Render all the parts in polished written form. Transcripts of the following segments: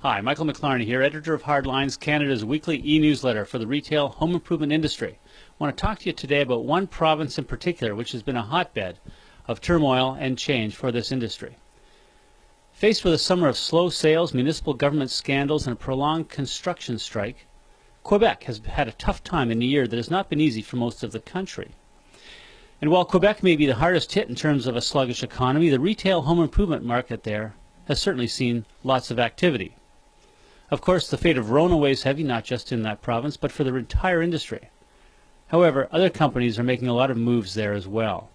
Hi, Michael McLarney here, editor of Hardlines, Canada's weekly e-newsletter for the retail home improvement industry. I want to talk to you today about one province in particular which has been a hotbed of turmoil and change for this industry. Faced with a summer of slow sales, municipal government scandals, and a prolonged construction strike, Quebec has had a tough time in a year that has not been easy for most of the country. And while Quebec may be the hardest hit in terms of a sluggish economy, the retail home improvement market there has certainly seen lots of activity. Of course, the fate of Rona weighs heavy, not just in that province, but for the entire industry. However, other companies are making a lot of moves there as well.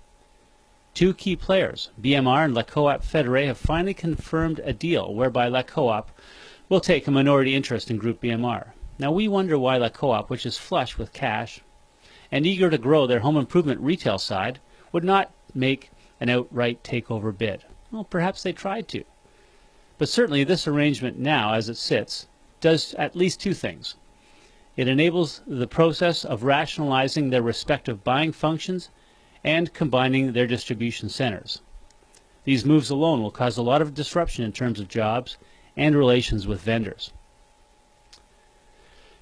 Two key players, BMR and La Coop Fédérée, have finally confirmed a deal whereby La Coop will take a minority interest in Group BMR. Now, we wonder why La Coop, which is flush with cash and eager to grow their home improvement retail side, would not make an outright takeover bid. Well, perhaps they tried to. But certainly this arrangement now, as it sits, does at least two things. It enables the process of rationalizing their respective buying functions and combining their distribution centers. These moves alone will cause a lot of disruption in terms of jobs and relations with vendors.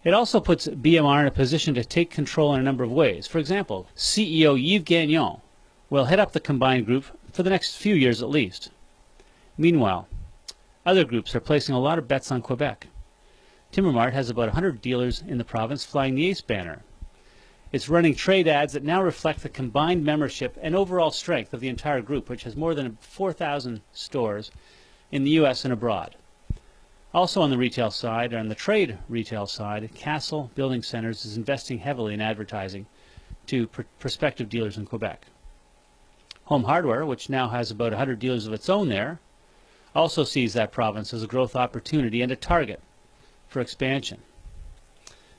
It also puts BMR in a position to take control in a number of ways. For example, CEO Yves Gagnon will head up the combined group for the next few years at least. Meanwhile, other groups are placing a lot of bets on Quebec. Timbermart has about 100 dealers in the province flying the ACE banner. It's running trade ads that now reflect the combined membership and overall strength of the entire group, which has more than 4,000 stores in the U.S. and abroad. Also on the retail side, or on the trade retail side, Castle Building Centers is investing heavily in advertising to prospective dealers in Quebec. Home Hardware, which now has about 100 dealers of its own there, also sees that province as a growth opportunity and a target for expansion.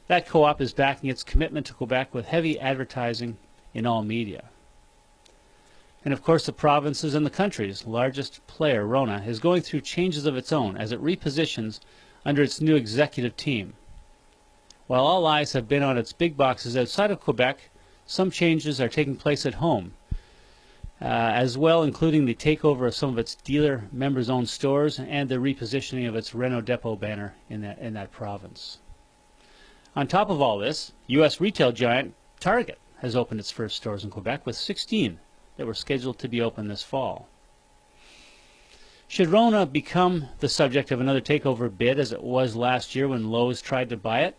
That co-op is backing its commitment to Quebec with heavy advertising in all media. And of course, the province's and the country's largest player, Rona, is going through changes of its own as it repositions under its new executive team. While all eyes have been on its big boxes outside of Quebec, some changes are taking place at home, as well, including the takeover of some of its dealer members-owned stores and the repositioning of its Renault Depot banner in that province. On top of all this, U.S. retail giant Target has opened its first stores in Quebec, with 16 that were scheduled to be open this fall. Should Rona become the subject of another takeover bid, as it was last year when Lowe's tried to buy it,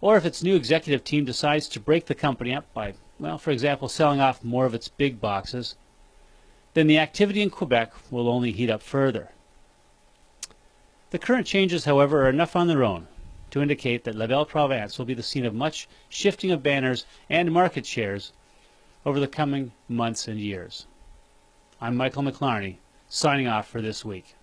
or if its new executive team decides to break the company up by, well, for example, selling off more of its big boxes, then the activity in Quebec will only heat up further. The current changes, however, are enough on their own to indicate that La Belle Province will be the scene of much shifting of banners and market shares over the coming months and years. I'm Michael McLarney, signing off for this week.